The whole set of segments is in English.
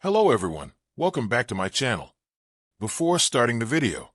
Hello everyone, welcome back to my channel. Before starting the video,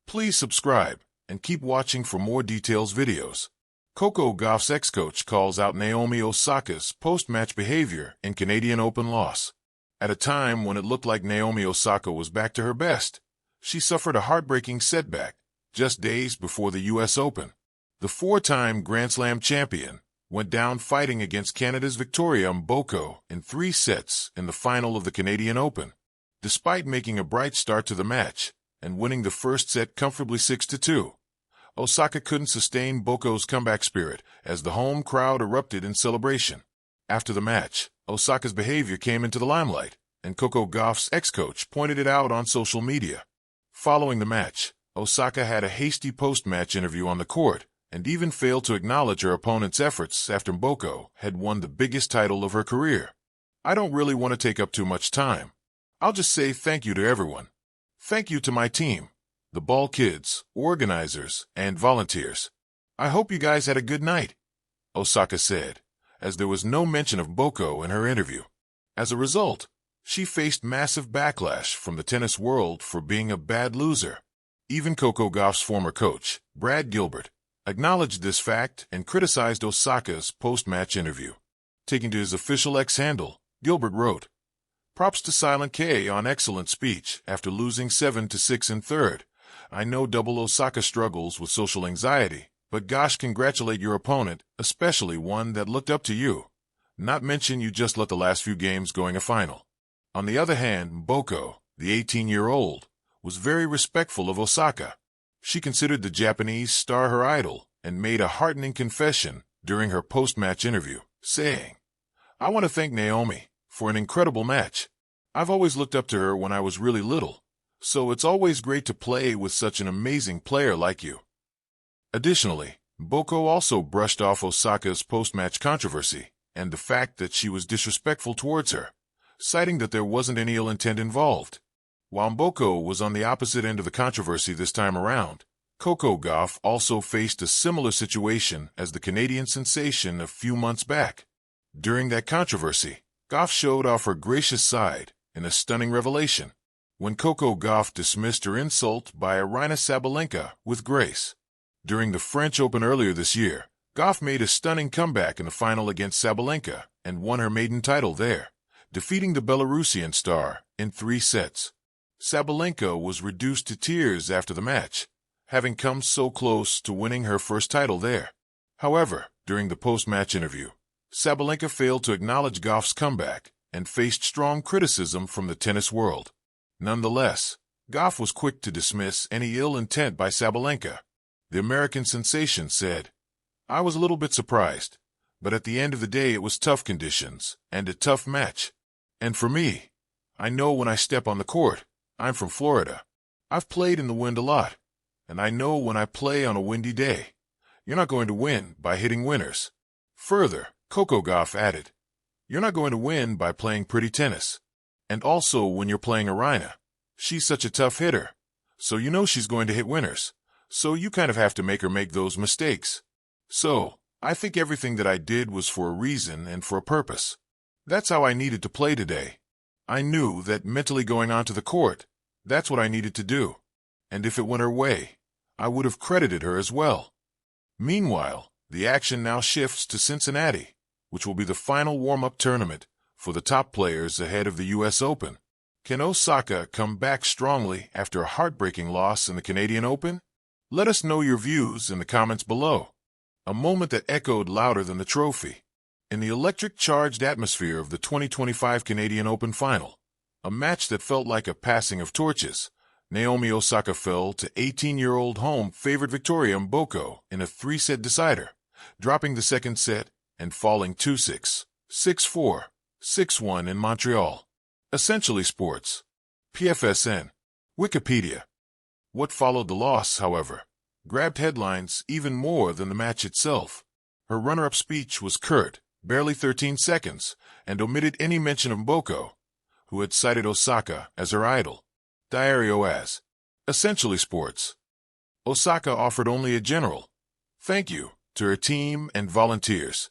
please subscribe and keep watching for more details videos. Coco Gauff's ex-coach calls out Naomi Osaka's post-match behavior in Canadian Open loss. At a time when it looked like Naomi Osaka was back to her best, she suffered a heartbreaking setback just days before the US Open. The four-time Grand Slam champion went down fighting against Canada's Victoria Mboko in 3 sets in the final of the Canadian Open. Despite making a bright start to the match and winning the first set comfortably 6-2, Osaka couldn't sustain Mboko's comeback spirit as the home crowd erupted in celebration. After the match, Osaka's behavior came into the limelight, and Coco Gauff's ex-coach pointed it out on social media. Following the match, Osaka had a hasty post-match interview on the court and even failed to acknowledge her opponent's efforts after Mboko had won the biggest title of her career. "I don't really want to take up too much time. I'll just say thank you to everyone. Thank you to my team, the ball kids, organizers, and volunteers. I hope you guys had a good night," Osaka said, as there was no mention of Mboko in her interview. As a result, she faced massive backlash from the tennis world for being a bad loser. Even Coco Gauff's former coach, Brad Gilbert, acknowledged this fact and criticized Osaka's post-match interview. Taking to his official X handle, Gilbert wrote, "Props to Silent K on excellent speech after losing 7-6 in third. I know double Osaka struggles with social anxiety, but gosh, congratulate your opponent, especially one that looked up to you. Not mention you just let the last few games going a final." On the other hand, Mboko, the 18-year-old, was very respectful of Osaka. She considered the Japanese star her idol and made a heartening confession during her post-match interview, saying, "I want to thank Naomi for an incredible match. I've always looked up to her when I was really little, so it's always great to play with such an amazing player like you." Additionally, Mboko also brushed off Osaka's post-match controversy and the fact that she was disrespectful towards her, citing that there wasn't any ill intent involved. While Mboko was on the opposite end of the controversy this time around, Coco Gauff also faced a similar situation as the Canadian sensation a few months back. During that controversy, Gauff showed off her gracious side in a stunning revelation, when Coco Gauff dismissed her insult by Aryna Sabalenka with grace. During the French Open earlier this year, Gauff made a stunning comeback in the final against Sabalenka and won her maiden title there, defeating the Belarusian star in 3 sets. Sabalenka was reduced to tears after the match, having come so close to winning her first title there. However, during the post-match interview, Sabalenka failed to acknowledge Gauff's comeback and faced strong criticism from the tennis world. Nonetheless, Gauff was quick to dismiss any ill intent by Sabalenka. The American sensation said, "I was a little bit surprised, but at the end of the day it was tough conditions and a tough match. And for me, I know when I step on the court, I'm from Florida. I've played in the wind a lot, and I know when I play on a windy day, you're not going to win by hitting winners." Further, Coco Gauff added, "You're not going to win by playing pretty tennis. And also when you're playing Aryna, she's such a tough hitter, so you know she's going to hit winners, so you kind of have to make her make those mistakes. So, I think everything that I did was for a reason and for a purpose. That's how I needed to play today. I knew that mentally going onto the court, that's what I needed to do. And if it went her way, I would have credited her as well." Meanwhile, the action now shifts to Cincinnati, which will be the final warm-up tournament for the top players ahead of the US Open. Can Osaka come back strongly after a heartbreaking loss in the Canadian Open? Let us know your views in the comments below. A moment that echoed louder than the trophy. In the electric-charged atmosphere of the 2025 Canadian Open final, a match that felt like a passing of torches, Naomi Osaka fell to 18-year-old home favorite Victoria Mboko in a 3-set decider, dropping the second set and falling 2-6, 6-4, 6-1 in Montreal. Essentially Sports. PFSN. Wikipedia. What followed the loss, however, grabbed headlines even more than the match itself. Her runner-up speech was curt, barely 13 seconds, and omitted any mention of Mboko, who had cited Osaka as her idol. Diario as. Essentially Sports. Osaka offered only a general thank you to her team and volunteers.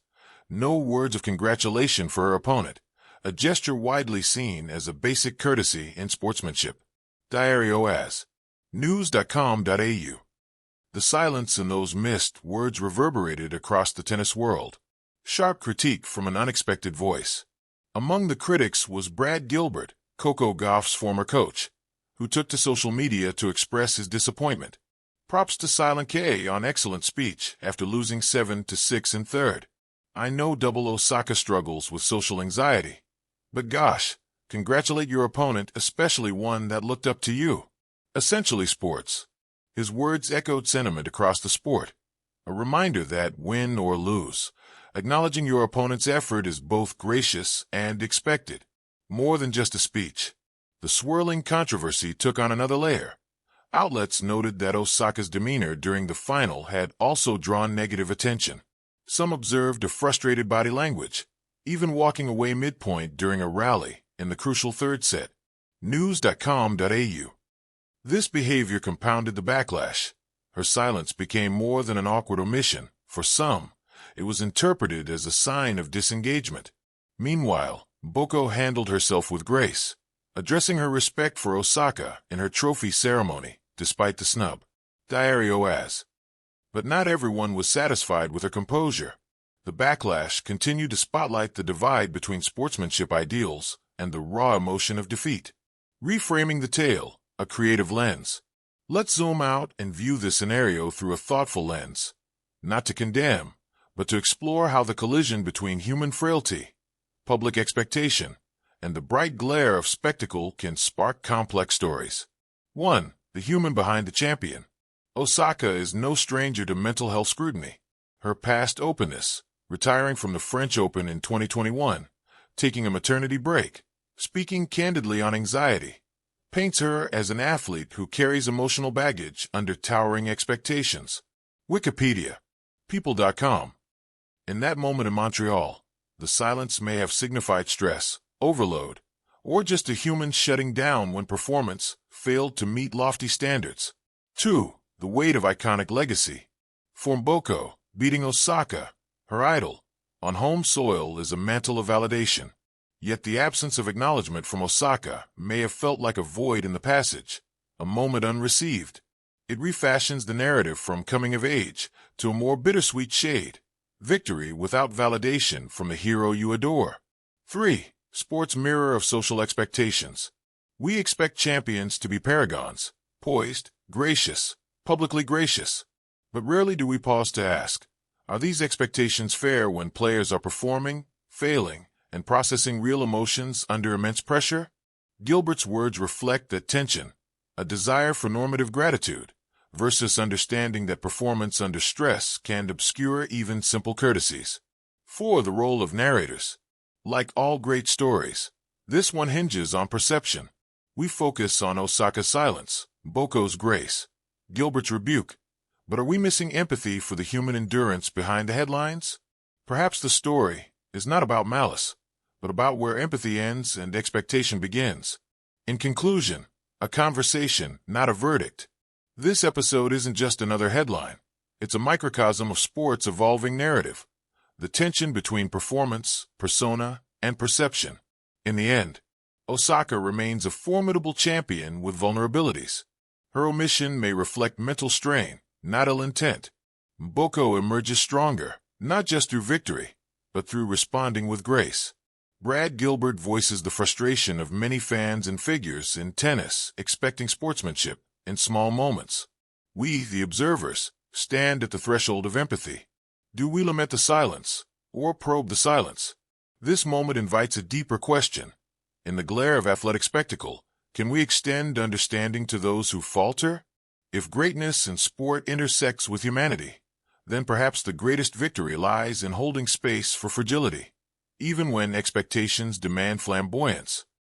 No words of congratulation for her opponent, a gesture widely seen as a basic courtesy in sportsmanship. Diary OAS. News.com.au. The silence in those missed words reverberated across the tennis world. Sharp critique from an unexpected voice. Among the critics was Brad Gilbert, Coco Gauff's former coach, who took to social media to express his disappointment. Props to Silent K on excellent speech after losing 7-6 in third. I know Double Osaka struggles with social anxiety, but gosh, congratulate your opponent, especially one that looked up to you. Essentially sports. His words echoed sentiment across the sport, a reminder that, win or lose, acknowledging your opponent's effort is both gracious and expected. More than just a speech. The swirling controversy took on another layer. Outlets noted that Osaka's demeanor during the final had also drawn negative attention. Some observed a frustrated body language, even walking away midpoint during a rally in the crucial third set. News.com.au. This behavior compounded the backlash. Her silence became more than an awkward omission. For some, it was interpreted as a sign of disengagement. Meanwhile, Boko handled herself with grace, addressing her respect for Osaka in her trophy ceremony, despite the snub. Diary OAS. But not everyone was satisfied with her composure. The backlash continued to spotlight the divide between sportsmanship ideals and the raw emotion of defeat. Reframing the tale, a creative lens. Let's zoom out and view this scenario through a thoughtful lens. Not to condemn, but to explore how the collision between human frailty, public expectation, and the bright glare of spectacle can spark complex stories. 1. The human behind the champion. Osaka is no stranger to mental health scrutiny. Her past openness, retiring from the French Open in 2021, taking a maternity break, speaking candidly on anxiety, paints her as an athlete who carries emotional baggage under towering expectations. Wikipedia. People.com. In that moment in Montreal, the silence may have signified stress, overload, or just a human shutting down when performance failed to meet lofty standards. 2. The weight of iconic legacy. For Boko, beating Osaka, her idol, on home soil is a mantle of validation. Yet the absence of acknowledgement from Osaka may have felt like a void in the passage, a moment unreceived. It refashions the narrative from coming of age to a more bittersweet shade. Victory without validation from the hero you adore. 3. Sports mirror of social expectations. We expect champions to be paragons, poised, gracious, publicly gracious. But rarely do we pause to ask, are these expectations fair when players are performing, failing, and processing real emotions under immense pressure? Gilbert's words reflect that tension, a desire for normative gratitude, versus understanding that performance under stress can obscure even simple courtesies. 4. The role of narrators. Like all great stories, this one hinges on perception. We focus on Osaka's silence, Boko's grace, Gilbert's rebuke, but are we missing empathy for the human endurance behind the headlines? Perhaps the story is not about malice, but about where empathy ends and expectation begins. In conclusion, a conversation, not a verdict. This episode isn't just another headline. It's a microcosm of sport's evolving narrative, the tension between performance, persona, and perception. In the end, Osaka remains a formidable champion with vulnerabilities. Her omission may reflect mental strain, not ill intent. Boko emerges stronger, not just through victory, but through responding with grace. Brad Gilbert voices the frustration of many fans and figures in tennis expecting sportsmanship in small moments. We, the observers, stand at the threshold of empathy. Do we lament the silence, or probe the silence? This moment invites a deeper question. In the glare of athletic spectacle, can we extend understanding to those who falter? If greatness in sport intersects with humanity, then perhaps the greatest victory lies in holding space for fragility, even when expectations demand flamboyance.